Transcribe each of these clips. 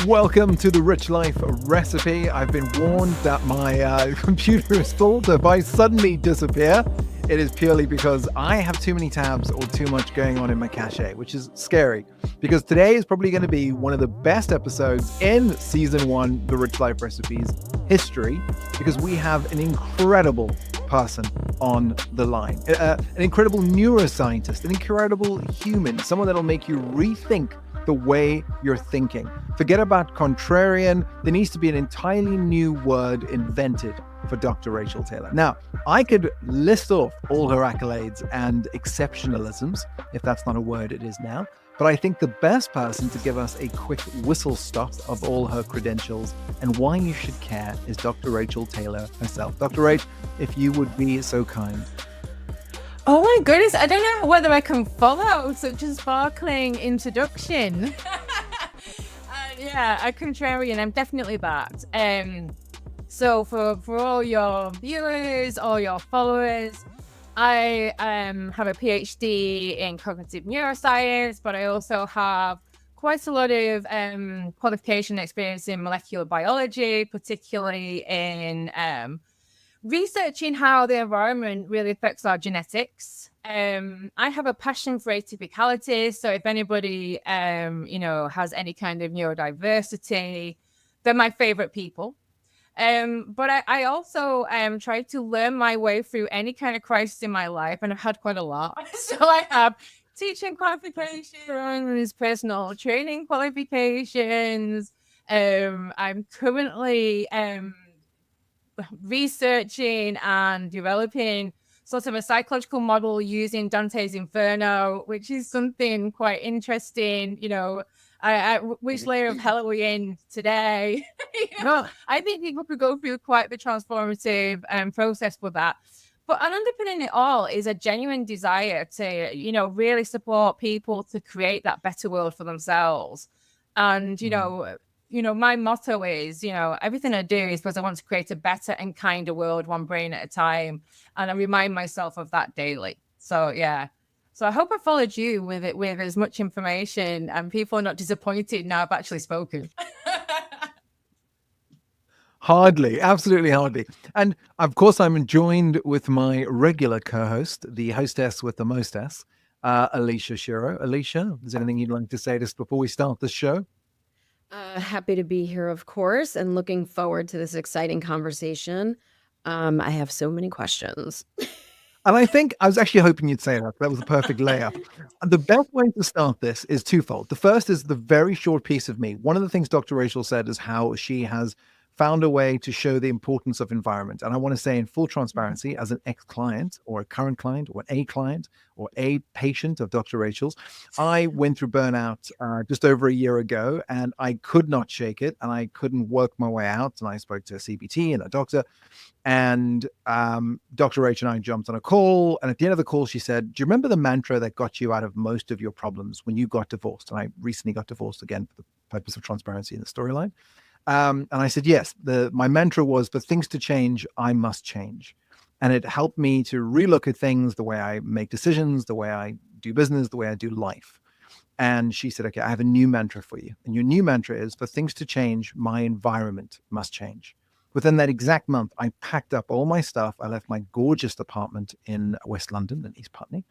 Welcome to the Rich Life Recipe. I've been warned that my computer is full, so if I suddenly disappear, it is purely because I have too many tabs or too much going on in my cache, which is scary because today is probably going to be one of the best episodes in season 1, The Rich Life Recipes history, because we have an incredible person on the line, an incredible neuroscientist, an incredible human, someone that'll make you rethink the way you're thinking. Forget about contrarian. There needs to be an entirely new word invented for Dr. Rachel Taylor. Now, I could list off all her accolades and exceptionalisms, if that's not a word it is now, but I think the best person to give us a quick whistle stop of all her credentials and why you should care is Dr. Rachel Taylor herself. Dr. Rach, if you would be so kind. Oh my goodness, I don't know whether I can follow such a sparkling introduction. Yeah, a contrarian, I'm definitely that. So for all your viewers, all your followers, I have a PhD in cognitive neuroscience, but I also have quite a lot of qualification experience in molecular biology, particularly in researching how the environment really affects our genetics. I have a passion for atypicality. So if anybody, has any kind of neurodiversity, they're my favorite people. But I also tried to learn my way through any kind of crisis in my life, and I've had quite a lot. So I have teaching qualifications, personal training qualifications. I'm currently researching and developing sort of a psychological model using Dante's Inferno, which is something quite interesting. Which layer of hell are we in today? I think people could go through quite the transformative process with that. But underpinning it all is a genuine desire to, really support people to create that better world for themselves. And, my motto is, everything I do is because I want to create a better and kinder world, one brain at a time. And I remind myself of that daily. So, yeah. So I hope I followed you with as much information and people are not disappointed now I've actually spoken. Hardly, absolutely hardly. And of course, I'm joined with my regular co-host, the hostess with the mostess, Alicia Shiro. Alicia, is there anything you'd like to say just before we start the show? Happy to be here, of course, and looking forward to this exciting conversation. I have so many questions. And I think I was actually hoping you'd say that. That was a perfect layup. And the best way to start this is twofold. The first is the very short piece of me. One of the things Dr. Rachel said is how she has found a way to show the importance of environment. And I want to say in full transparency, as an ex-client or a current client or a client or a patient of Dr. Rachel's, I went through burnout just over a year ago, and I could not shake it, and I couldn't work my way out. And I spoke to a CBT and a doctor, and Dr. Rach and I jumped on a call. And at the end of the call, she said, "Do you remember the mantra that got you out of most of your problems when you got divorced?" And I recently got divorced again for the purpose of transparency in the storyline. And I said, yes, my mantra was, for things to change, I must change. And it helped me to relook at things, the way I make decisions, the way I do business, the way I do life. And she said, okay, I have a new mantra for you. And your new mantra is, for things to change, my environment must change. Within that exact month, I packed up all my stuff. I left my gorgeous apartment in West London, in East Putney,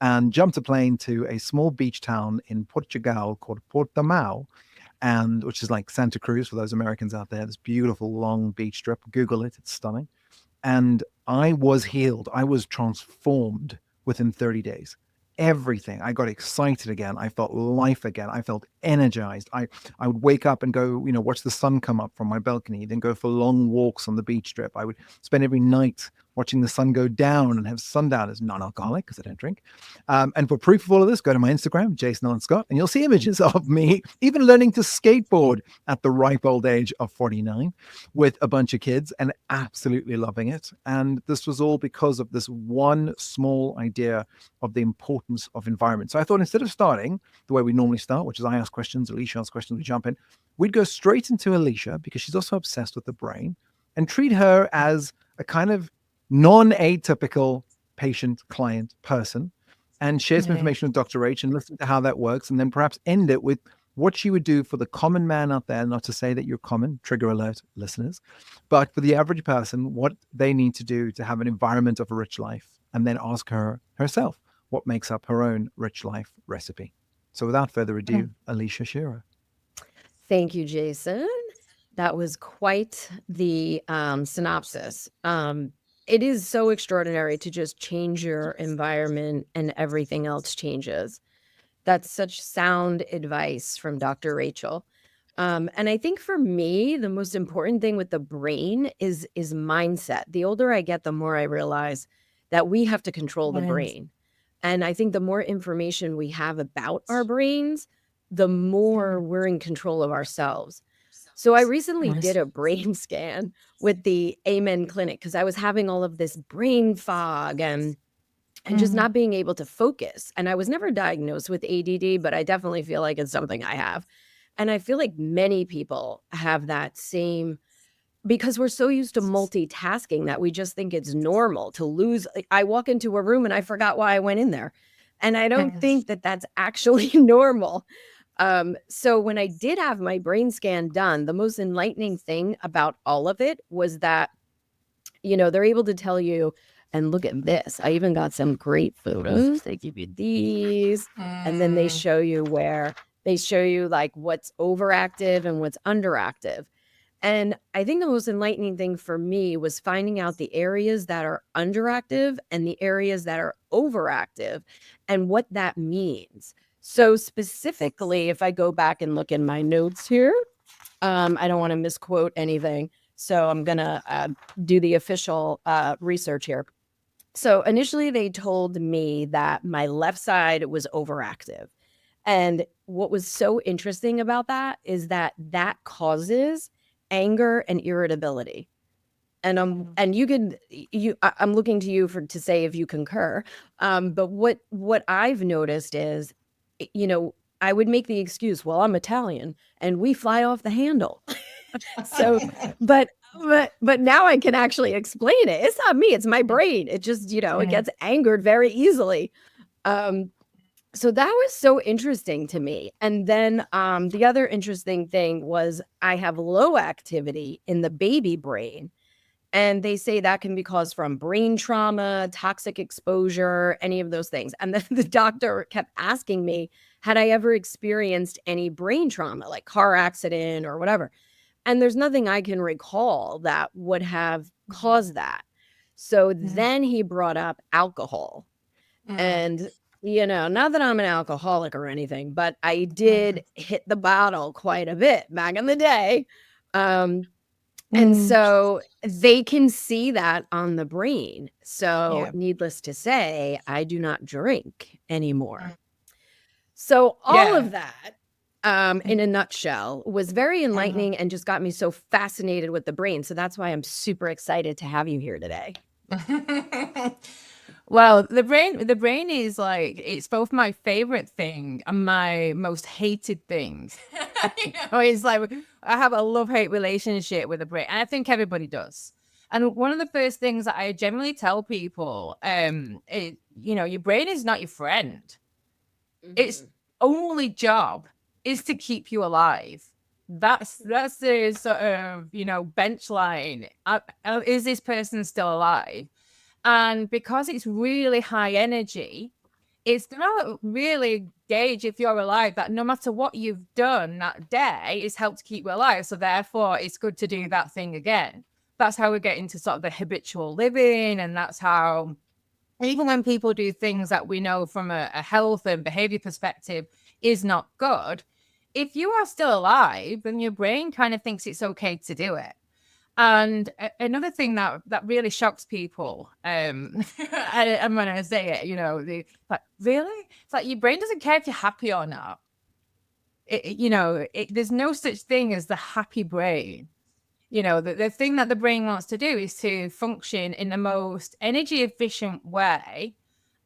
and jumped a plane to a small beach town in Portugal called Portimao, and which is like Santa Cruz for those Americans out there. This beautiful long beach strip. Google it. It's stunning. And I was healed. I was transformed within 30 days. Everything. I got excited again. I felt life again. I felt energized. I would wake up and go, watch the sun come up from my balcony, then go for long walks on the beach strip. I would spend every night watching the sun go down and have sundown as non-alcoholic because I don't drink. And for proof of all of this, go to my Instagram, Jason Allen Scott, and you'll see images of me even learning to skateboard at the ripe old age of 49 with a bunch of kids and absolutely loving it. And this was all because of this one small idea of the importance of environment. So I thought, instead of starting the way we normally start, which is I ask questions, Alicia asks questions, we jump in, we'd go straight into Alicia because she's also obsessed with the brain, and treat her as a kind of non-atypical patient, client, person, and share some information with Dr. H and listen to how that works, and then perhaps end it with what she would do for the common man out there, not to say that you're common, trigger alert listeners, but for the average person, what they need to do to have an environment of a rich life, and then ask her herself what makes up her own rich life recipe. So without further ado, Alicia Shearer. Thank you, Jason. That was quite the synopsis. It is so extraordinary to just change your environment and everything else changes. That's such sound advice from Dr. Rachel. And I think for me, the most important thing with the brain is mindset. The older I get, the more I realize that we have to control the brain. And I think the more information we have about our brains, the more we're in control of ourselves. So I recently did a brain scan with the Amen Clinic because I was having all of this brain fog and just not being able to focus. And I was never diagnosed with ADD, but I definitely feel like it's something I have. And I feel like many people have that same, because we're so used to multitasking that we just think it's normal to lose. Like, I walk into a room and I forgot why I went in there. And I don't think that that's actually normal. So when I did have my brain scan done, the most enlightening thing about all of it was that, they're able to tell you, and look at this. I even got some great photos. They give you these, and then they show you like what's overactive and what's underactive. And I think the most enlightening thing for me was finding out the areas that are underactive and the areas that are overactive and what that means. So specifically, if I go back and look in my notes here, I don't want to misquote anything. So I'm going to do the official research here. So initially, they told me that my left side was overactive. And what was so interesting about that is that causes anger and irritability. And I'm looking to you to say if you concur. But what I've noticed is, I would make the excuse, well, I'm Italian and we fly off the handle. So, but now I can actually explain it. It's not me, it's my brain. It just, it gets angered very easily. So that was so interesting to me. And then the other interesting thing was I have low activity in the baby brain. And they say that can be caused from brain trauma, toxic exposure, any of those things. And then the doctor kept asking me, had I ever experienced any brain trauma, like car accident or whatever? And there's nothing I can recall that would have caused that. So then he brought up alcohol. And, not that I'm an alcoholic or anything, but I did hit the bottle quite a bit back in the day. And so they can see that on the brain. So needless to say, I do not drink anymore. So all of that, in a nutshell, was very enlightening and just got me so fascinated with the brain. So that's why I'm super excited to have you here today. Well, the brain is like, it's both my favorite thing and my most hated thing. It's like I have a love-hate relationship with the brain, and I think everybody does. And one of the first things that I generally tell people, your brain is not your friend. Its only job is to keep you alive. That's the sort of, bench line. Is this person still alive? And because it's really high energy, it's not really gauge if you're alive, that no matter what you've done that day, it's helped keep you alive. So therefore, it's good to do that thing again. That's how we get into sort of the habitual living. And that's how, even when people do things that we know from a health and behavior perspective is not good, if you are still alive, then your brain kind of thinks it's okay to do it. And another thing that really shocks people, I'm going to say it, like, really? It's like your brain doesn't care if you're happy or not. There's no such thing as the happy brain. The thing that the brain wants to do is to function in the most energy efficient way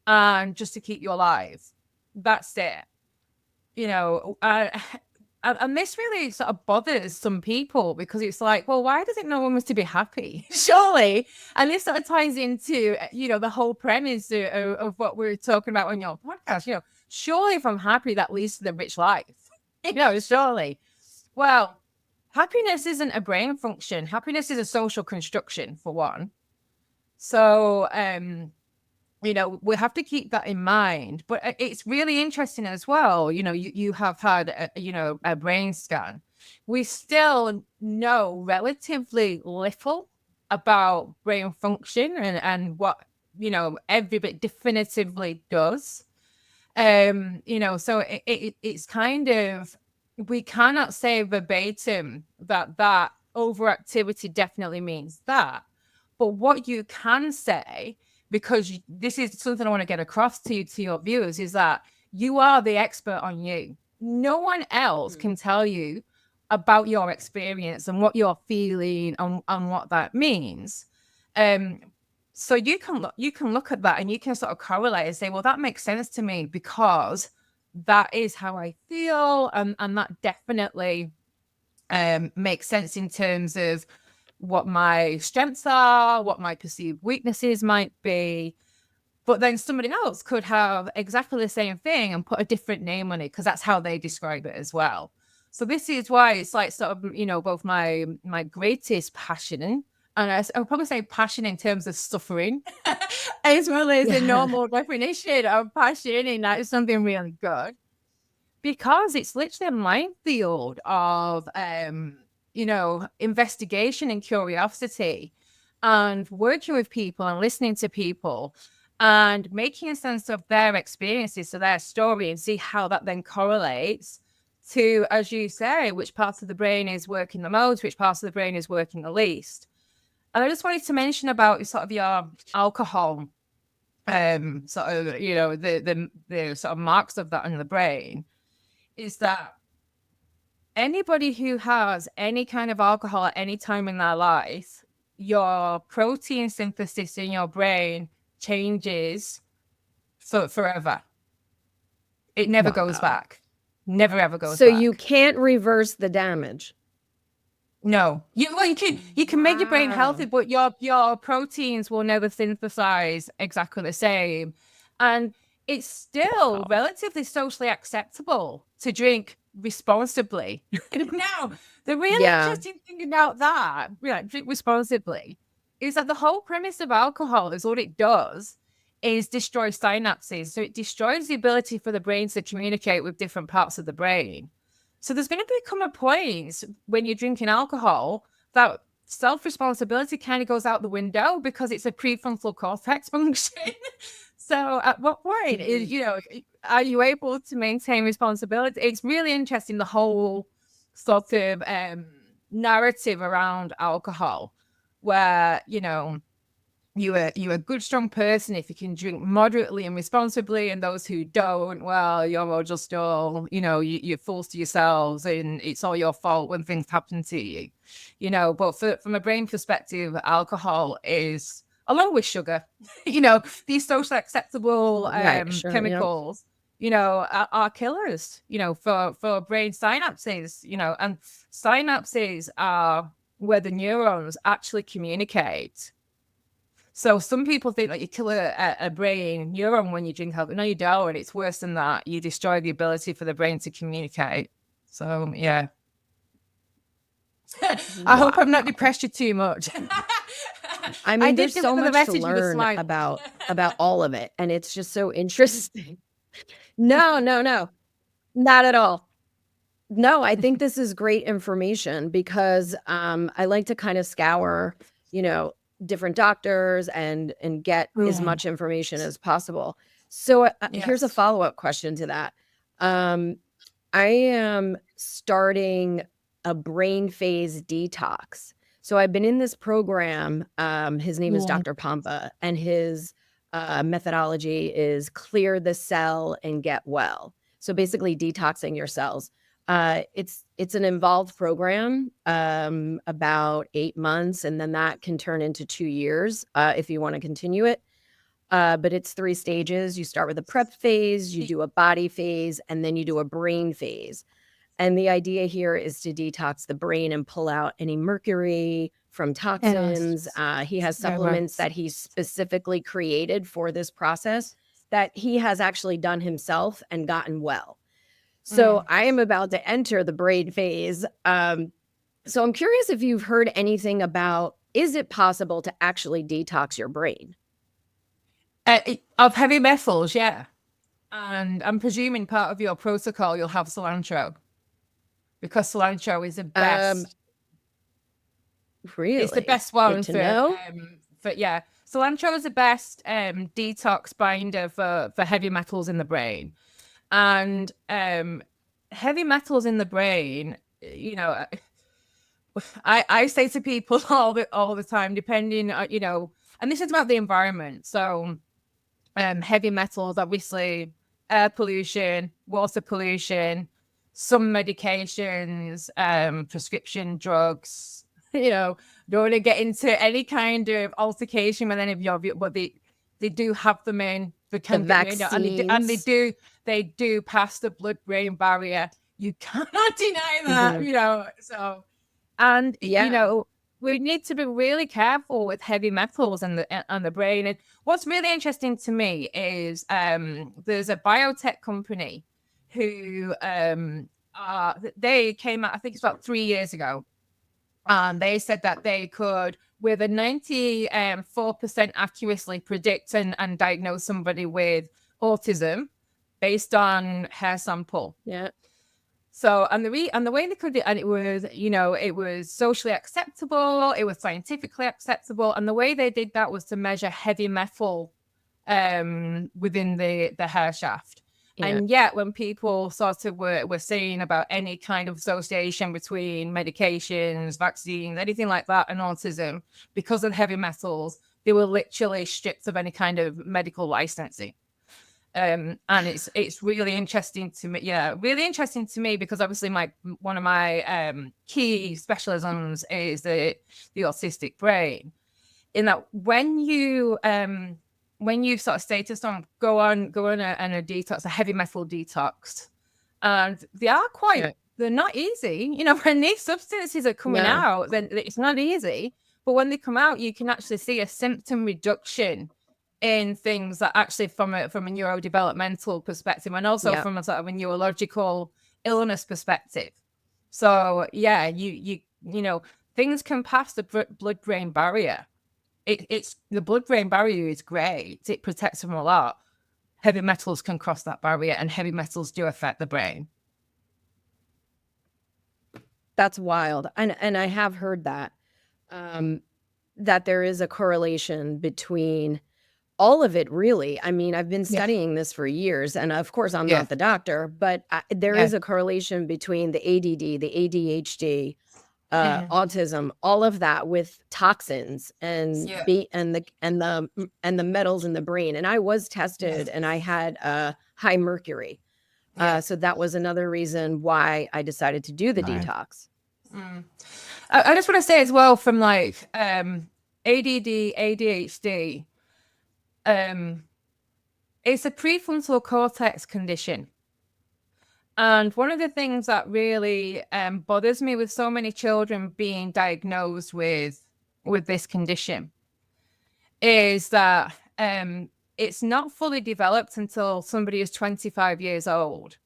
and just to keep you alive. That's it. And this really sort of bothers some people because it's like, well, why does it not want us to be happy? Surely. And this sort of ties into, the whole premise of what we're talking about on your podcast. Surely if I'm happy, that leads to the rich life. Surely. Well, happiness isn't a brain function. Happiness is a social construction, for one. So, we have to keep that in mind. But it's really interesting as well. You have had, a brain scan. We still know relatively little about brain function and what, every bit definitively does. So it's kind of, we cannot say verbatim that overactivity definitely means that. But what you can say, because this is something I want to get across to your viewers, is that you are the expert on you. No one else can tell you about your experience and what you're feeling and what that means. So you can look at that and you can sort of correlate and say, well, that makes sense to me because that is how I feel, and that definitely makes sense in terms of what my strengths are, what my perceived weaknesses might be. But then somebody else could have exactly the same thing and put a different name on it because that's how they describe it as well. So this is why it's like sort of, both my greatest passion, and I'll probably say passion in terms of suffering, as well as a normal definition of passion, and that is something really good. Because it's literally a minefield of, investigation and curiosity and working with people and listening to people and making sense of their experiences, so their story, and see how that then correlates to, as you say, which parts of the brain is working the most, which parts of the brain is working the least. And I just wanted to mention about sort of your alcohol, sort of, the sort of marks of that in the brain, is that anybody who has any kind of alcohol at any time in their life, your protein synthesis in your brain changes forever. It never goes back. Never ever goes back. So you can't reverse the damage. No, you can make your brain healthy, but your proteins will never synthesize exactly the same. And it's still relatively socially acceptable to drink responsibly. Now, the really interesting thing about that, drink responsibly, is that the whole premise of alcohol is what it does is destroy synapses. So it destroys the ability for the brain to communicate with different parts of the brain. So there's going to become a point when you're drinking alcohol that self-responsibility kind of goes out the window because it's a prefrontal cortex function. So at what point is, are you able to maintain responsibility? It's really interesting, the whole sort of narrative around alcohol, where, you're a good, strong person if you can drink moderately and responsibly, and those who don't, well, you're all just all, you're fools to yourselves, and it's all your fault when things happen to you, But from a brain perspective, alcohol is, along with sugar, these socially acceptable chemicals, are killers, for brain synapses, and synapses are where the neurons actually communicate. So some people think that you kill a brain neuron when you drink alcohol. No, you don't. And it's worse than that. You destroy the ability for the brain to communicate. So, yeah. I hope I've not depressed you too much. I mean, there's so much to learn about all of it. And it's just so interesting. No, not at all. No, I think this is great information because I like to kind of scour, different doctors and get as much information as possible. So here's a follow-up question to that. I am starting a brain phase detox. So I've been in this program. His name is Dr. Pompa, and his methodology is clear the cell and get well. So basically detoxing your cells. It's an involved program, about 8 months, and then that can turn into 2 years if you want to continue it. But it's 3 stages. You start with a prep phase, you do a body phase, and then you do a brain phase. And the idea here is to detox the brain and pull out any mercury from toxins. He has supplements that he specifically created for this process that he has actually done himself and gotten well. So I am about to enter the brain phase. So I'm curious if you've heard anything about, is it possible to actually detox your brain? Of heavy metals, yeah. And I'm presuming part of your protocol, you'll have cilantro, because cilantro is the best. Really? It's the best one Good to know. yeah. Cilantro is the best detox binder for heavy metals in the brain. And heavy metals in the brain, you know, I say to people all the time, depending, you know, and this is about the environment. So heavy metals, obviously, air pollution, water pollution, some medications, prescription drugs. You know, don't want to get into any kind of altercation with any of your, but they do have them in the vaccines, and they do pass the blood-brain barrier. You cannot deny that, you know. So, and you know, we need to be really careful with heavy metals and the brain. And what's really interesting to me is there's a biotech company who they came out, I think it's about 3 years ago, and they said that they could, with a 94% accuracy, predict and diagnose somebody with autism based on hair sample. Yeah. So, and the way they could, and it was, you know, it was socially acceptable, it was scientifically acceptable, and the way they did that was to measure heavy metal within the hair shaft. Yeah. And yet, when people sort of were saying about any kind of association between medications, vaccines, anything like that, and autism, because of heavy metals, they were literally stripped of any kind of medical licensing. And it's really interesting to me. Yeah, really interesting to me, because obviously one of my key specialisms is the autistic brain. In that, when you sort of say to someone, go on a detox, a heavy metal detox, and they are they're not easy. You know, when these substances are coming out, then it's not easy. But when they come out, you can actually see a symptom reduction in things that actually from a neurodevelopmental perspective, and also from a sort of a neurological illness perspective. So yeah, you know, things can pass the blood-brain barrier. It's the blood-brain barrier is great. It protects from a lot. Heavy metals can cross that barrier, and heavy metals do affect the brain. That's wild. And I have heard that that there is a correlation between all of it, really. I mean, I've been studying this for years, and of course, I'm not the doctor, but there is a correlation between the ADD, the ADHD, autism, all of that, with toxins and the metals in the brain. And I was tested, and I had high mercury. So that was another reason why I decided to do the detox. I just want to say as well, from like ADD, ADHD, it's a prefrontal cortex condition. And one of the things that really bothers me with so many children being diagnosed with this condition is that it's not fully developed until somebody is 25 years old.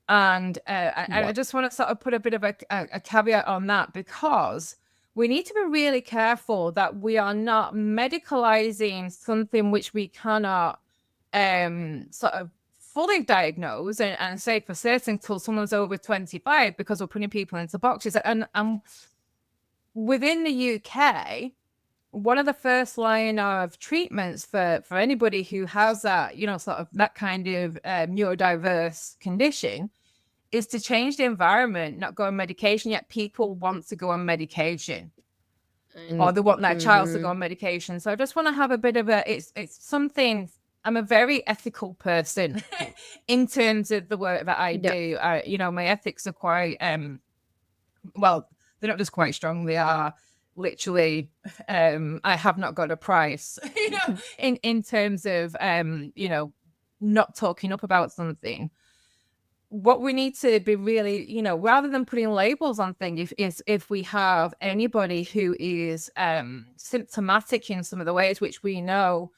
And I just want to sort of put a bit of a caveat on that, because we need to be really careful that we are not medicalizing something which we cannot sort of fully diagnose and say for certain until someone's over 25, because we're putting people into boxes. And within the UK, one of the first line of treatments for anybody who has that, you know, sort of that kind of neurodiverse condition is to change the environment, not go on medication. Yet people want to go on medication, or they want their child to go on medication. So I just want to have a bit of it's something. I'm a very ethical person in terms of the work that I do. You know, my ethics are quite well, they're not just quite strong, they are literally I have not got a price, you know, in terms of you know, not talking up about something. What we need to be really, you know, rather than putting labels on things, if we have anybody who is symptomatic in some of the ways which we know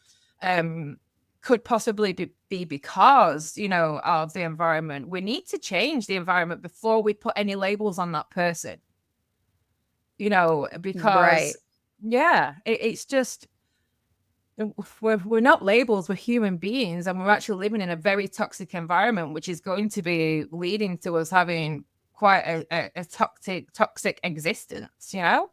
could possibly be because, you know, of the environment. We need to change the environment before we put any labels on that person, you know, because it's just, we're not labels, we're human beings, and we're actually living in a very toxic environment, which is going to be leading to us having quite a toxic existence, you know?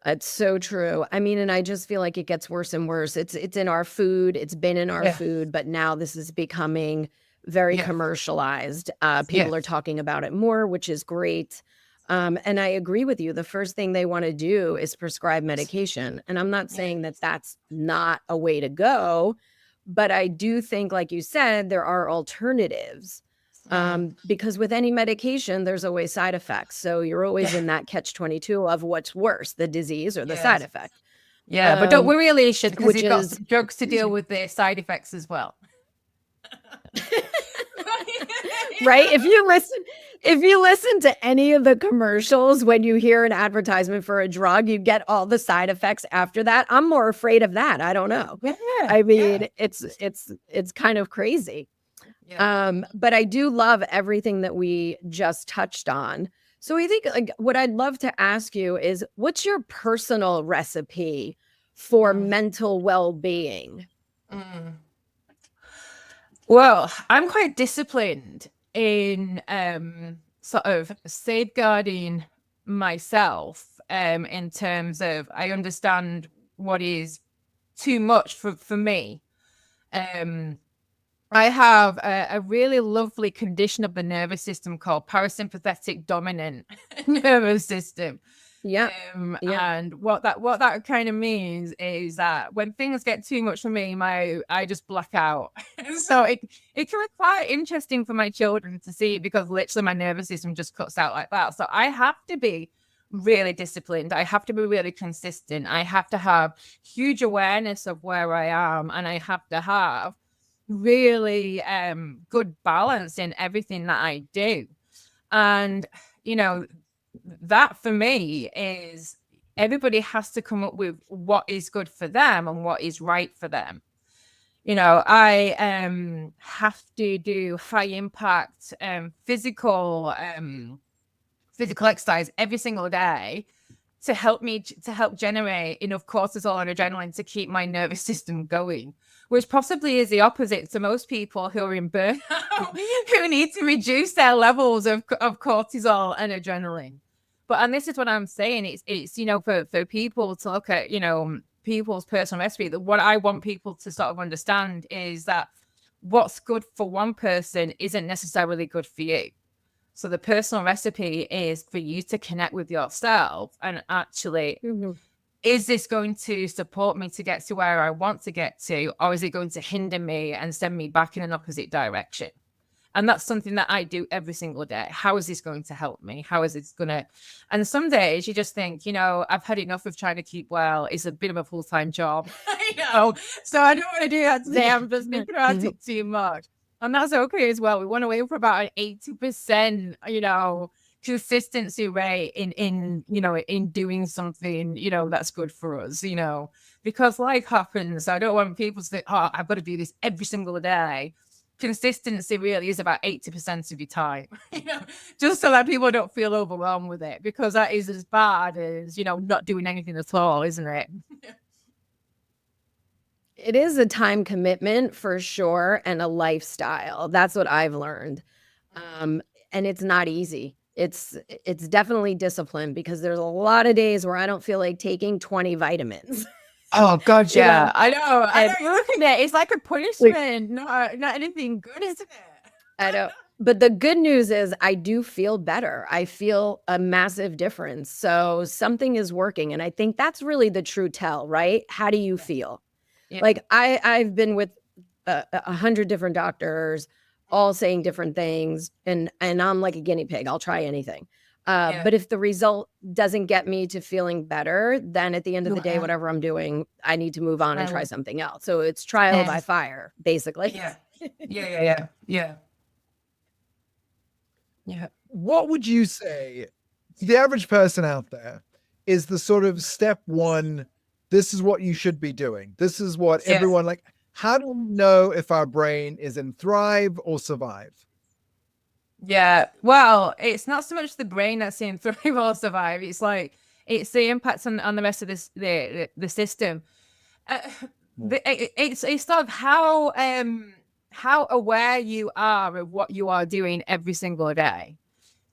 It's so true. I mean, and I just feel like it gets worse and worse. It's in our food. It's been in our food, but now this is becoming very commercialized. People are talking about it more, which is great. And I agree with you. The first thing they want to do is prescribe medication. And I'm not saying that that's not a way to go, but I do think, like you said, there are alternatives. Because with any medication, there's always side effects. So you're always in that catch-22 of what's worse, the disease or the side effect. Yeah, but don't worry, Alicia, because you've got some drugs to deal with the side effects as well. Right? If you listen to any of the commercials, when you hear an advertisement for a drug, you get all the side effects after that. I'm more afraid of that. I don't know. I mean, it's kind of crazy. But I do love everything that we just touched on. So I think, like, what I'd love to ask you is, what's your personal recipe for mental well-being? Well, I'm quite disciplined in sort of safeguarding myself in terms of, I understand what is too much for me. I have a really lovely condition of the nervous system called parasympathetic dominant nervous system. And what that kind of means is that when things get too much for me, I just black out. So it can be quite interesting for my children to see, because literally my nervous system just cuts out like that. So I have to be really disciplined. I have to be really consistent. I have to have huge awareness of where I am, and I have to have really good balance in everything that I do. And, you know, that for me is, everybody has to come up with what is good for them and what is right for them. You know, I have to do high impact physical exercise every single day to help generate enough cortisol and adrenaline to keep my nervous system going, which possibly is the opposite to most people who are in burnout, who need to reduce their levels of cortisol and adrenaline. And this is what I'm saying. It's you know, for people to look at, you know, people's personal recipe, that what I want people to sort of understand is that what's good for one person isn't necessarily good for you. So the personal recipe is for you to connect with yourself and actually, is this going to support me to get to where I want to get to, or is it going to hinder me and send me back in an opposite direction? And that's something that I do every single day. How is this going to help me? How is it going to? And some days you just think, you know, I've had enough of trying to keep well. It's a bit of a full-time job, you know, so I don't want to do that today. I'm just thinking about it too much. And that's okay as well. We want to aim for about an 80%, you know, consistency rate in you know, in doing something, you know, that's good for us, you know, because life happens. I don't want people to think, oh, I've got to do this every single day. Consistency really is about 80% of your time, you know, just so that people don't feel overwhelmed with it, because that is as bad as, you know, not doing anything at all, isn't it? It is a time commitment for sure, and a lifestyle. That's what I've learned. And it's not easy. It's definitely discipline, because there's a lot of days where I don't feel like taking 20 vitamins. Oh God, yeah. I know. You're looking at it, it's like a punishment, not anything good, isn't it? I know. But the good news is I do feel better. I feel a massive difference. So something is working. And I think that's really the true tell, right? How do you feel? Like I've been with 100 different doctors, all saying different things, and I'm like a guinea pig. I'll try anything. But if the result doesn't get me to feeling better, then at the end of the day, whatever I'm doing, I need to move on and try something else. So it's trial by fire, basically. Yeah. What would you say to the average person out there is the sort of step one this is what you should be doing. This is what everyone like. How do we know if our brain is in thrive or survive? Yeah, well, it's not so much the brain that's in thrive or survive. It's like it's the impact on the rest of this the system. It's sort of how aware you are of what you are doing every single day.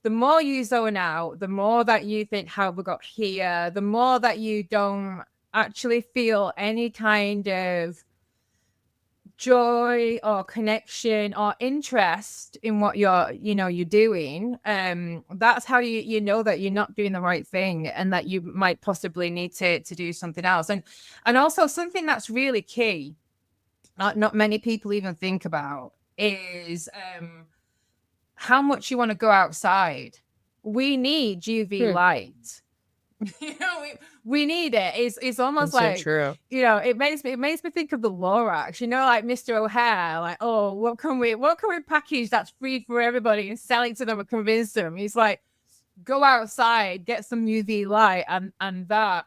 The more you zone out, the more that you think, how have we got here? The more that you don't actually feel any kind of joy or connection or interest in what you're doing. That's how you know that you're not doing the right thing and that you might possibly need to do something else. And also something that's really key, not many people even think about, is how much you want to go outside. We need UV light. We need it. It's almost That's like so true. it makes me think of the Lorax, like Mr. O'Hare, like, oh, what can we package that's free for everybody and sell it to them and convince them? He's like, go outside, get some UV light, and that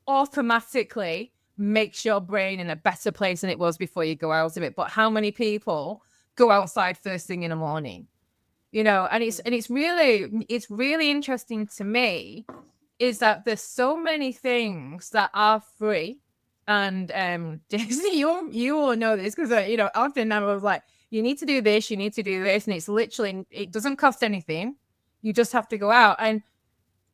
automatically makes your brain in a better place than it was before you go out of it. But how many people go outside first thing in the morning? And it's really interesting to me is that there's so many things that are free. And Daisy, you all know this because often I was like, you need to do this, you need to do this, and it's literally, it doesn't cost anything. You just have to go out. And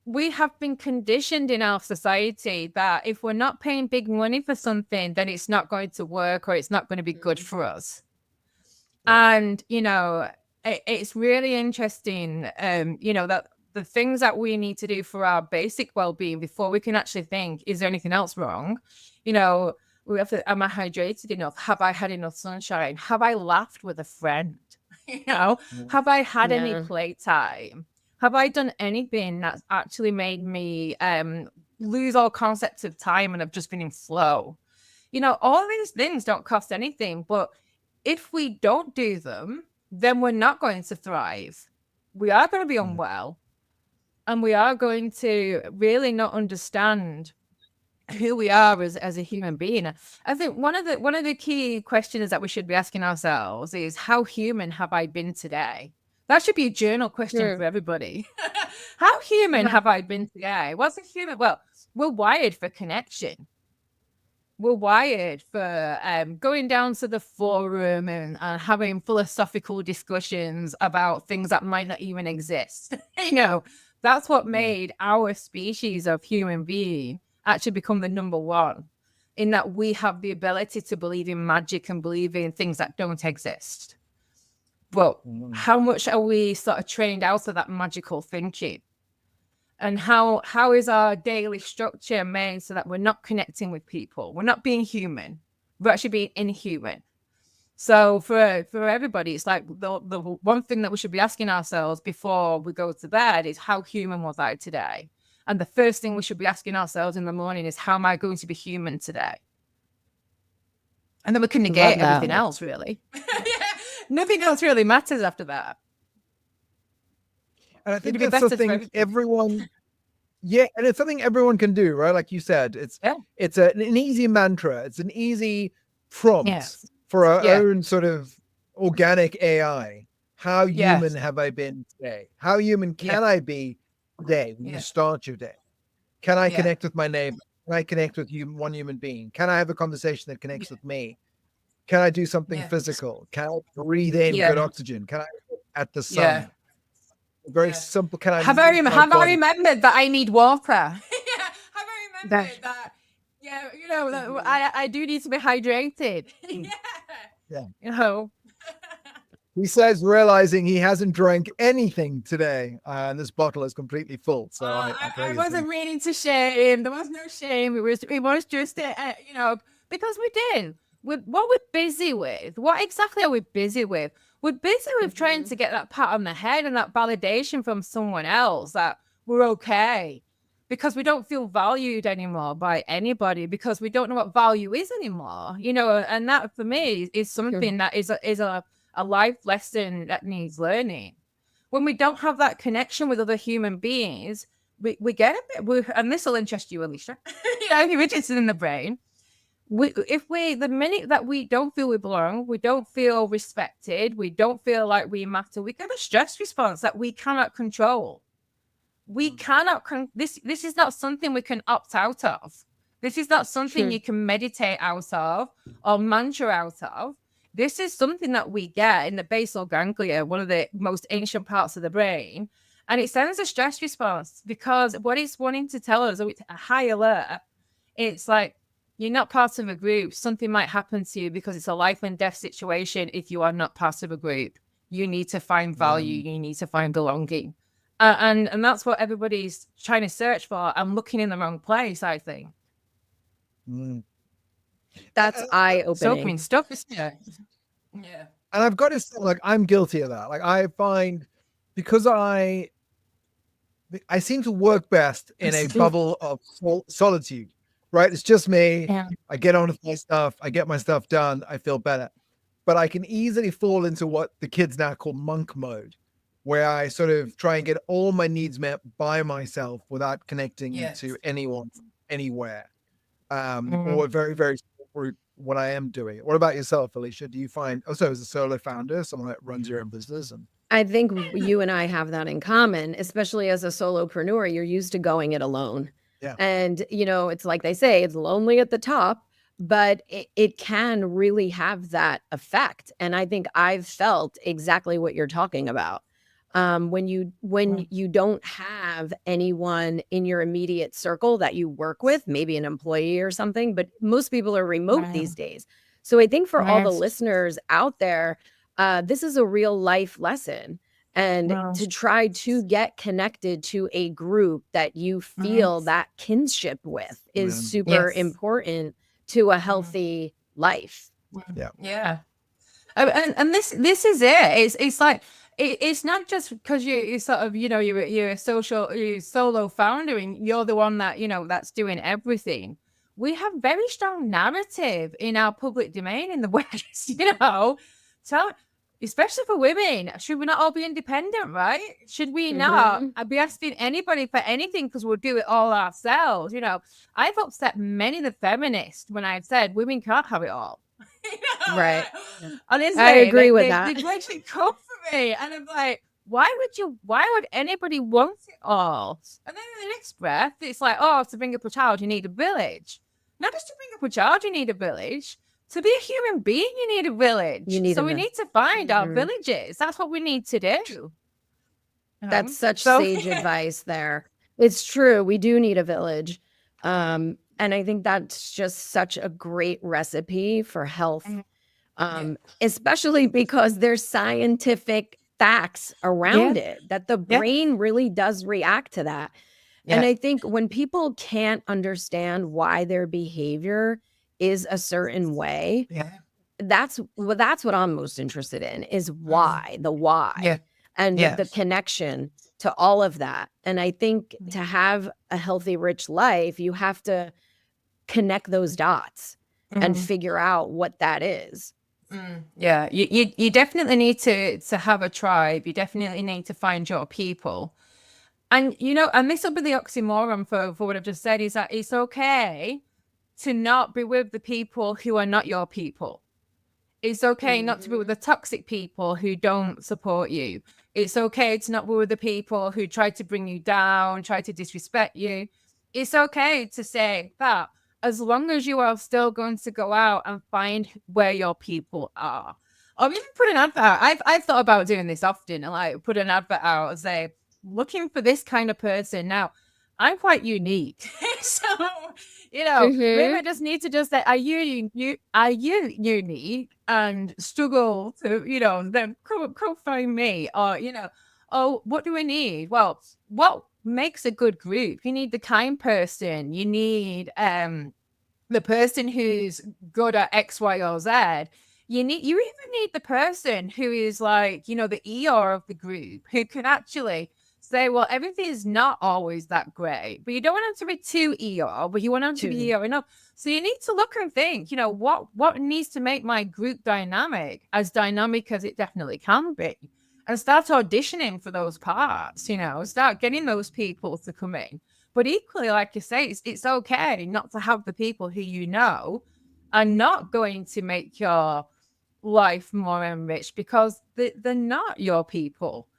we have been conditioned in our society that if we're not paying big money for something, then it's not going to work or it's not going to be good for us. And it's really interesting that the things that we need to do for our basic well-being before we can actually think, is there anything else wrong? We have to, am I hydrated enough? Have I had enough sunshine? Have I laughed with a friend? Have I had any playtime? Have I done anything that's actually made me lose all concept of time and have just been in flow? All these things don't cost anything, but if we don't do them, then we're not going to thrive. We are going to be unwell. And we are going to really not understand who we are as a human being. I think one of the key questions that we should be asking ourselves is, how human have I been today? That should be a journal question for everybody. How human have I been today? What's a human? Well, we're wired for connection. We're wired for going down to the forum and having philosophical discussions about things that might not even exist. That's what made our species of human being actually become the number one, in that we have the ability to believe in magic and believe in things that don't exist. But how much are we sort of trained out of that magical thinking? And how is our daily structure made so that we're not connecting with people? We're not being human. We're actually being inhuman. So for everybody, it's like the one thing that we should be asking ourselves before we go to bed is, how human was I today? And the first thing we should be asking ourselves in the morning is, how am I going to be human today? And then we can negate everything else, really. Nothing else really matters after that. And I think that's something everyone, and it's something everyone can do, right? Like you said, it's an easy mantra. It's an easy prompt for our own sort of organic AI. How human have I been today? How human can I be today when you start your day? Can I connect with my neighbor? Can I connect with one human being? Can I have a conversation that connects with me? Can I do something physical? Can I breathe in good oxygen? Can I look at the sun? Very simple. Can I have I remembered that I need water? Have I remembered that? I do need to be hydrated. He says, realizing he hasn't drank anything today, and this bottle is completely full. So I wasn't meaning to shame. There was no shame. It was just because we did. What we're busy with. What exactly are we busy with? We're busy with trying to get that pat on the head and that validation from someone else that we're okay, because we don't feel valued anymore by anybody, because we don't know what value is anymore. And that for me is something that is a life lesson that needs learning. When we don't have that connection with other human beings, we get a bit, and this will interest you, Alicia. If you're interested in the brain, the minute that we don't feel we belong, we don't feel respected, we don't feel like we matter, we get a stress response that we cannot control. We cannot. This is not something we can opt out of. This is not something you can meditate out of or mantra out of. This is something that we get in the basal ganglia, one of the most ancient parts of the brain. And it sends a stress response because what it's wanting to tell us, a high alert, it's like, you're not part of a group. Something might happen to you because it's a life and death situation if you are not part of a group. You need to find value. You need to find belonging. And that's what everybody's trying to search for. I'm looking in the wrong place, I think. That's eye-opening stuff, isn't it? Yeah. And I've got to say, like, I'm guilty of that. Like, I find, because I seem to work best in a bubble of solitude, right? It's just me. Yeah. I get on with my stuff. I get my stuff done. I feel better. But I can easily fall into what the kids now call monk mode, where I sort of try and get all my needs met by myself without connecting to anyone, anywhere. Or very, very small what I am doing. What about yourself, Alicia? Do you find, as a solo founder, someone that runs your own business? And I think you and I have that in common, especially as a solopreneur. You're used to going it alone. Yeah. And, it's like they say, it's lonely at the top, but it can really have that effect. And I think I've felt exactly what you're talking about. When you don't have anyone in your immediate circle that you work with, maybe an employee or something, but most people are remote these days. So I think for all the listeners out there, this is a real life lesson. And to try to get connected to a group that you feel that kinship with is super important to a healthy life. Yeah. And this is it. It's like, it's not just because you're sort of, you're a solo founder and you're the one that, that's doing everything. We have very strong narrative in our public domain in the West, especially for women. Should we not all be independent, right? Should we not be asking anybody for anything because we'll do it all ourselves? I've upset many of the feminists when I've said women can't have it all. Right. Honestly, I agree with that. They actually come for me, and I'm like, why would anybody want it all? And then in the next breath, it's like, to bring up a child, you need a village. Not just to bring up a child, you need a village. To be a human being, you need a village. We need to find our villages. That's what we need to do. That's such sage advice there. It's true. We do need a village. And I think that's just such a great recipe for health, especially because there's scientific facts around it, that the brain really does react to that. Yeah. And I think when people can't understand why their behavior is a certain way, that's what I'm most interested in, is why, the why, and the connection to all of that. And I think to have a healthy, rich life, you have to connect those dots and figure out what that is. Yeah, you definitely need to have a tribe. You definitely need to find your people. And, and this will be the oxymoron for what I've just said, is that it's okay to not be with the people who are not your people. It's okay not to be with the toxic people who don't support you. It's okay to not be with the people who try to bring you down, try to disrespect you. It's okay to say that, as long as you are still going to go out and find where your people are. Or even put an advert out. I've thought about doing this often, and like put an advert out and say, looking for this kind of person. Now, I'm quite unique. So, maybe I just need to say, are you unique and struggle to, then come find me? Or, what do I need? Well, what makes a good group? You need the kind person. You need the person who's good at X, Y, or Z. You even need the person who is like, the ER of the group, who can actually say, well, everything is not always that great, but you don't want them to be too ER, but you want them to be ER enough. So you need to look and think, what needs to make my group dynamic as it definitely can be. and start auditioning for those parts, start getting those people to come in. But equally, like you say, it's okay not to have the people who are not going to make your life more enriched because they're not your people.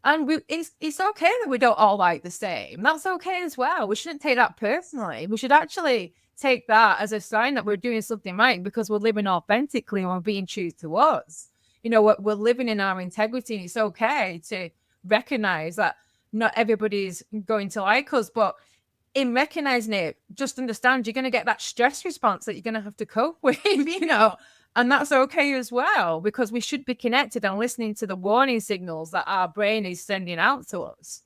And it's okay that we don't all like the same. That's okay as well. We shouldn't take that personally. We should actually take that as a sign that we're doing something right because we're living authentically and we're being true to us. We're living in our integrity, and it's okay to recognize that not everybody's going to like us, but in recognizing it, just understand you're going to get that stress response that you're going to have to cope with, and that's okay as well, because we should be connected and listening to the warning signals that our brain is sending out to us.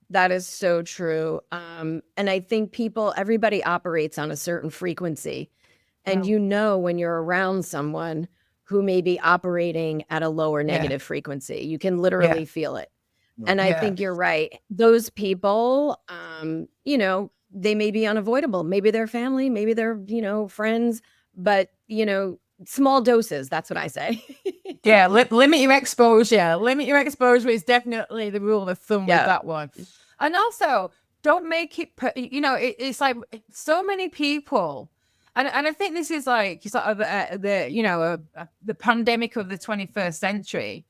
That is so true. And I think everybody operates on a certain frequency. And when you're around someone who may be operating at a lower negative frequency, you can literally feel it. And I think you're right. Those people, they may be unavoidable. Maybe they're family, maybe they're, friends, but, small doses. That's what I say. Limit your exposure. Limit your exposure is definitely the rule of thumb with that one. And also, don't make it, it's like so many people. And I think this is like sort of the pandemic of the 21st century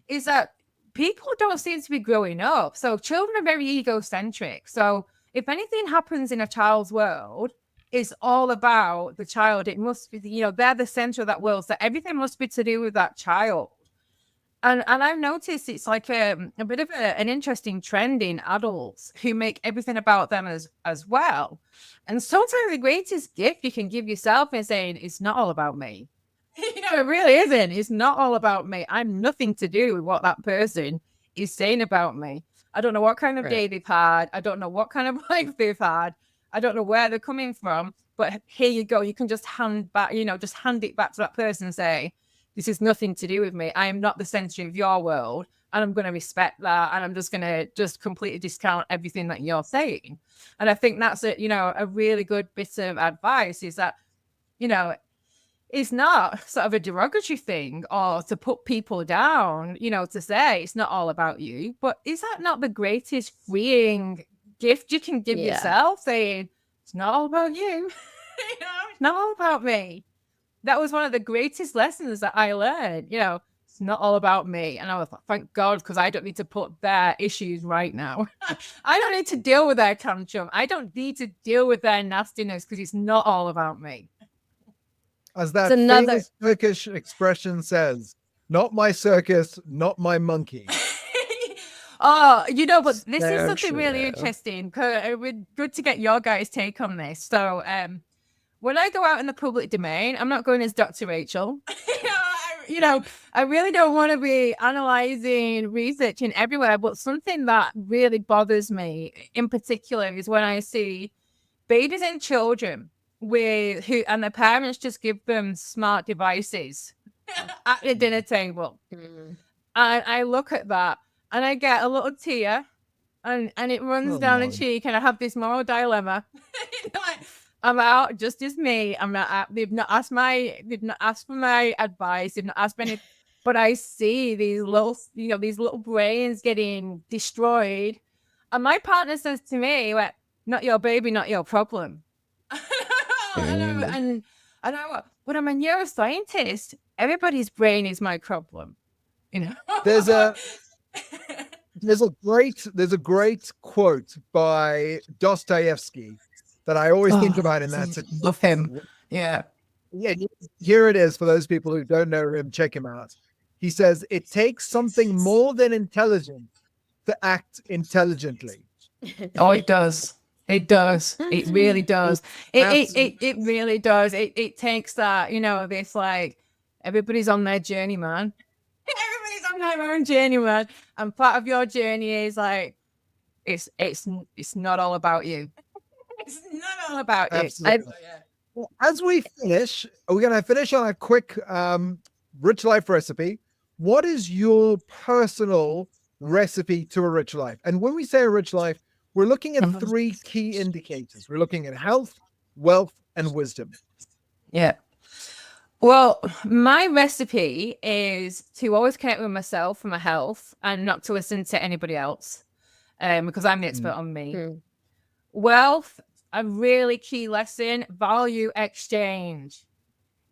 is that people don't seem to be growing up. So children are very egocentric. So if anything happens in a child's world, it's all about the child. It must be, they're the center of that world. So everything must be to do with that child. And I've noticed it's like a bit of an interesting trend in adults who make everything about them as well. And sometimes the greatest gift you can give yourself is saying, it's not all about me. It really isn't. It's not all about me. I'm nothing to do with what that person is saying about me. I don't know what kind of day they've had. I don't know what kind of life they've had. I don't know where they're coming from. But here you go. You can just hand it back to that person and say, this is nothing to do with me. I am not the center of your world. And I'm going to respect that. And I'm just going to just completely discount everything that you're saying. And I think that's a really good bit of advice is that, it's not sort of a derogatory thing or to put people down, to say it's not all about you. But is that not the greatest freeing gift you can give yourself, saying it's not all about you? It's not all about me. That was one of the greatest lessons that I learned. It's not all about me. And I was like, thank God, because I don't need to put their issues right now. I don't need to deal with their tantrum. I don't need to deal with their nastiness because it's not all about me. As that famous Turkish expression says, not my circus, not my monkey. But this is something really interesting. It would be good to get your guys' take on this. So when I go out in the public domain, I'm not going as Dr. Rachel. I really don't want to be analyzing, researching everywhere. But something that really bothers me in particular is when I see babies and children and the parents just give them smart devices at the dinner table. And I look at that and I get a little tear and it runs down the cheek, and I have this moral dilemma. I'm out just as me. They've not asked for my advice. They've not asked for any, but I see these little brains getting destroyed. And my partner says to me, well, not your baby, not your problem. And but I'm a neuroscientist. Everybody's brain is my problem. There's a great quote by Dostoevsky that I always think about in that. Love him. Yeah. Here it is for those people who don't know him. Check him out. He says, "It takes something more than intelligence to act intelligently." Oh, it does. It does. It really does. It really does. It takes that, this like everybody's on their journey, man. Everybody's on their own journey, man. And part of your journey is like it's not all about you. It's not all about Absolutely. Well, as we finish, we're gonna finish on a quick rich life recipe. What is your personal recipe to a rich life? And when we say a rich life, we're looking at three key indicators. We're looking at health, wealth, and wisdom. Yeah. Well, my recipe is to always connect with myself for my health and not to listen to anybody else, because I'm the expert on me. Mm. Wealth, a really key lesson, value exchange.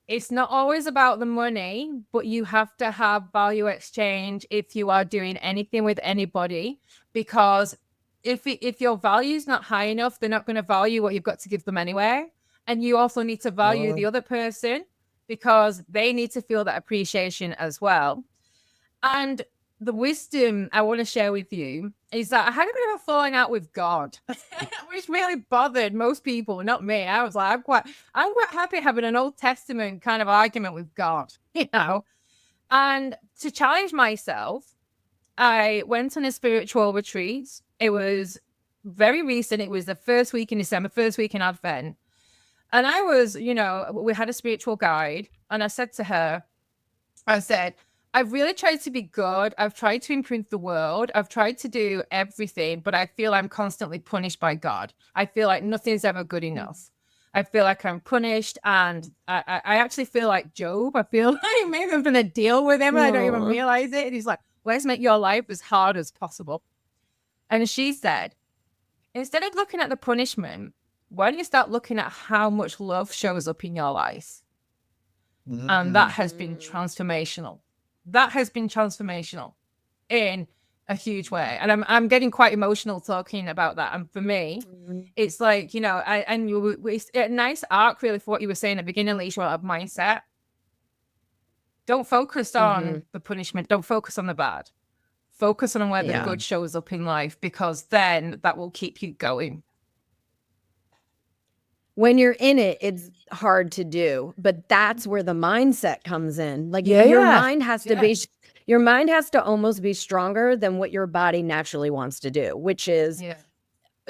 It's not always about the money, but you have to have value exchange if you are doing anything with anybody, because if your value is not high enough, they're not going to value what you've got to give them anyway. And you also need to value the other person because they need to feel that appreciation as well. And the wisdom I want to share with you is that I had a bit of a falling out with God, which really bothered most people, not me. I was like, I'm quite happy having an Old Testament kind of argument with God, And to challenge myself, I went on a spiritual retreat. It was very recent. It was the first week in December, first week in Advent. And I was, we had a spiritual guide, and I said to her, I've really tried to be good. I've tried to improve the world. I've tried to do everything, but I feel I'm constantly punished by God. I feel like nothing's ever good enough. I feel like I'm punished, and I actually feel like Job. I feel like maybe I'm going to deal with him and I don't even realize it. And he's like, let's make your life as hard as possible. And she said, instead of looking at the punishment, why don't you start looking at how much love shows up in your life? And that has been transformational. That has been transformational in a huge way. And I'm getting quite emotional talking about that. And for me, it's like, it's a nice arc really for what you were saying at the beginning, Alicia, of mindset. Don't focus on the punishment. Don't focus on the bad. Focus on where the good shows up in life, because then that will keep you going. When you're in it, it's hard to do, but that's where the mindset comes in. Like your mind has to be, your mind has to almost be stronger than what your body naturally wants to do, which is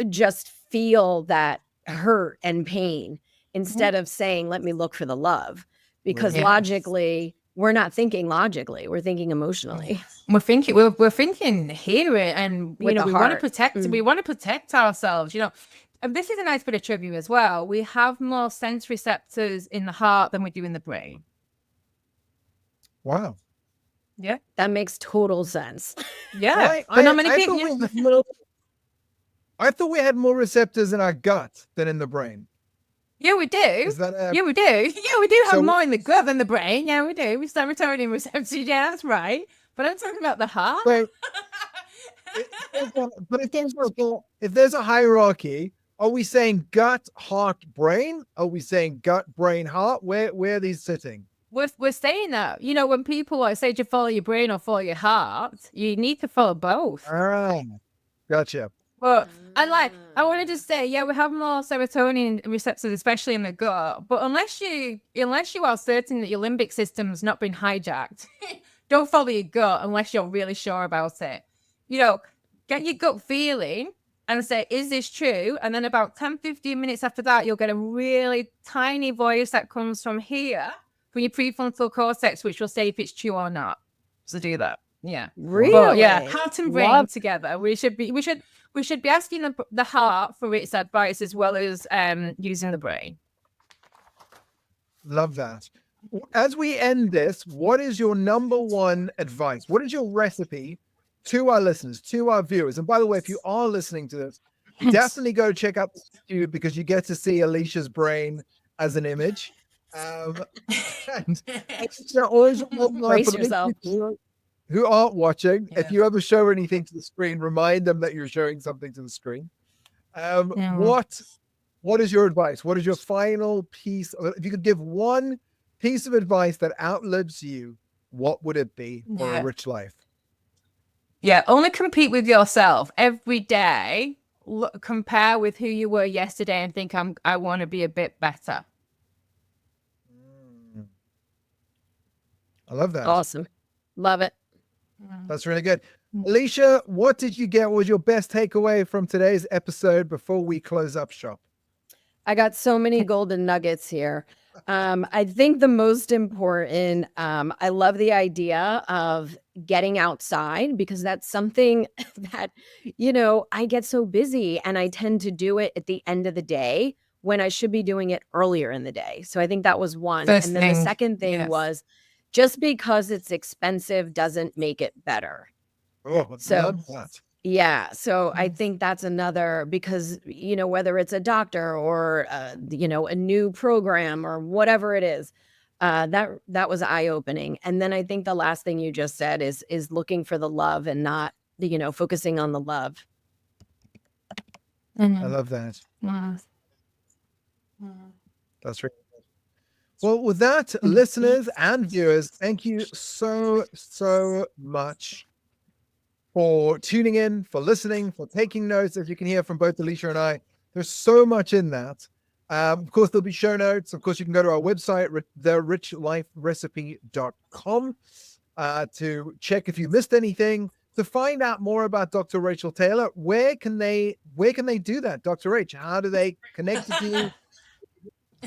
just feel that hurt and pain instead of saying, let me look for the love, because logically, we're not thinking logically, we're thinking emotionally. We're thinking here, and we want to protect. We want to protect ourselves. And this is a nice bit of trivia as well. We have more sense receptors in the heart than we do in the brain. Wow. Yeah, that makes total sense. Yeah, but not many people. I thought we had more receptors in our gut than in the brain. Yeah, we do. Yeah, we do. Yeah, we do have more in the gut than the brain. Yeah, we do. We serotonin receptors. Yeah, that's right. But I'm talking about the heart. But if there's a hierarchy, are we saying gut, heart, brain? Are we saying gut, brain, heart? Where are these sitting? We're saying that, when people say to follow your brain or follow your heart, you need to follow both. Gotcha. But I wanted to say, we have more serotonin receptors, especially in the gut. But unless you are certain that your limbic system's not been hijacked, don't follow your gut unless you're really sure about it. Get your gut feeling and say, is this true? And then about 10-15 minutes after that, you'll get a really tiny voice that comes from here, from your prefrontal cortex, which will say if it's true or not. So do that. Yeah. Really? But heart and brain together. We should be asking the heart for its advice as well as using the brain. Love that. As we end this, what is your number one advice? What is your recipe to our listeners, to our viewers? And by the way, if you are listening to this, definitely go check out the YouTube, because you get to see Alicia's brain as an image. And brace yourself. Who aren't watching, if you ever show anything to the screen, remind them that you're showing something to the screen. What is your advice? What is your final piece? If you could give one piece of advice that outlives you, what would it be for a rich life? Yeah, only compete with yourself every day. Compare with who you were yesterday and think, I want to be a bit better. I love that. Awesome. Love it. That's really good. Alicia, what did you get? What was your best takeaway from today's episode before we close up shop? I got so many golden nuggets here. I think the most important, I love the idea of getting outside, because that's something that, I get so busy and I tend to do it at the end of the day when I should be doing it earlier in the day. So I think that was one. And then the second thing was, just because it's expensive doesn't make it better. Oh, So love that. yeah, so I think that's another, because, whether it's a doctor or, a new program or whatever it is, that was eye-opening. And then I think the last thing you just said is looking for the love and not, focusing on the love. I love that. That's really good. Well, with that, listeners and viewers, thank you so much for tuning in, for listening, for taking notes. As you can hear from both Alicia and I, there's so much in that. Of course, there'll be show notes. Of course, you can go to our website, therichliferecipe.com, to check if you missed anything. To find out more about Dr. Rachel Taylor, where can they do that, Dr. H? How do they connect with you?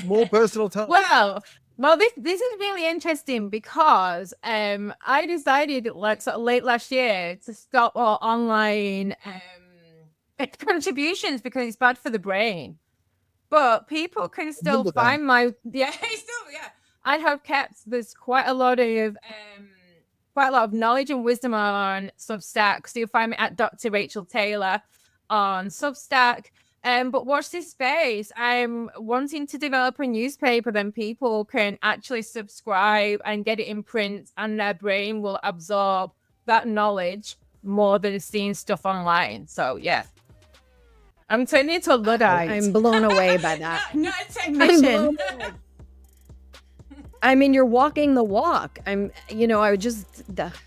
More personal time. Well, this is really interesting because I decided sort of late last year to stop all online contributions because it's bad for the brain. But people can still find my I have kept there's quite a lot of knowledge and wisdom on Substack. So you'll find me at Dr. Rachel Taylor on Substack. But watch this space. I'm wanting to develop a newspaper, then people can actually subscribe and get it in print, and their brain will absorb that knowledge more than seeing stuff online. So yeah, I'm turning into a Luddite. I'm blown away by that. Not a technician. I mean, you're walking the walk. I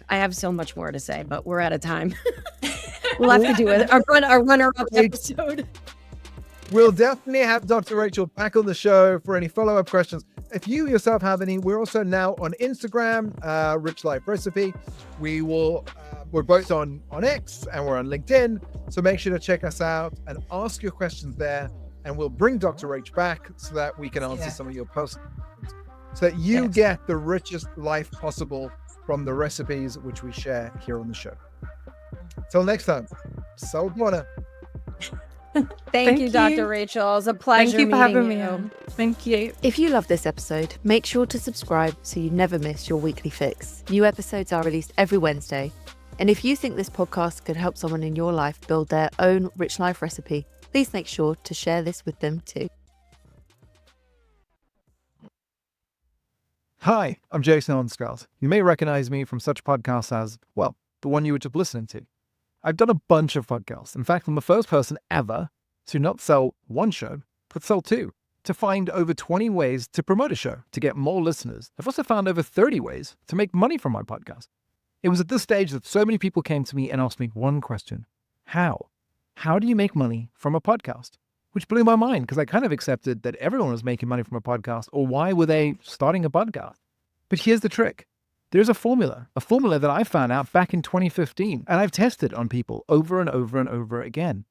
have so much more to say, but we're out of time. We'll have to do our runner-up episode. We'll definitely have Dr. Rachel back on the show for any follow-up questions. If you yourself have any, we're also now on Instagram, Rich Life Recipe. We're both on X and we're on LinkedIn. So make sure to check us out and ask your questions there. And we'll bring Dr. H back so that we can answer some of your personal questions, so that you get the richest life possible from the recipes which we share here on the show. Till next time, so buona. Thank you, Dr. Rachel. It was a pleasure. Thank you for having me. Thank you. If you love this episode, make sure to subscribe so you never miss your weekly fix. New episodes are released every Wednesday. And if you think this podcast could help someone in your life build their own rich life recipe, please make sure to share this with them too. Hi, I'm Jason Onscott. You may recognize me from such podcasts as, well, the one you were just listening to. I've done a bunch of podcasts. In fact, I'm the first person ever to not sell one show, but sell two, to find over 20 ways to promote a show, to get more listeners. I've also found over 30 ways to make money from my podcast. It was at this stage that so many people came to me and asked me one question: how? How do you make money from a podcast? Which blew my mind, because I kind of accepted that everyone was making money from a podcast, or why were they starting a podcast? But here's the trick. There's a formula that I found out back in 2015, and I've tested on people over and over and over again,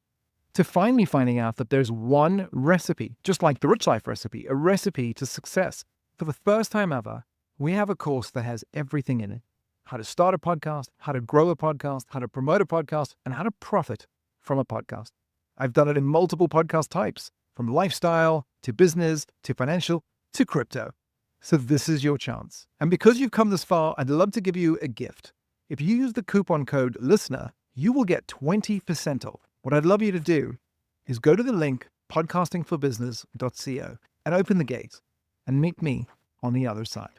to finally finding out that there's one recipe, just like the Rich Life Recipe, a recipe to success. For the first time ever, we have a course that has everything in it: how to start a podcast, how to grow a podcast, how to promote a podcast, and how to profit from a podcast. I've done it in multiple podcast types, from lifestyle to business to financial to crypto. So this is your chance. And because you've come this far, I'd love to give you a gift. If you use the coupon code LISTENER, you will get 20% off. What I'd love you to do is go to the link podcastingforbusiness.co and open the gate and meet me on the other side.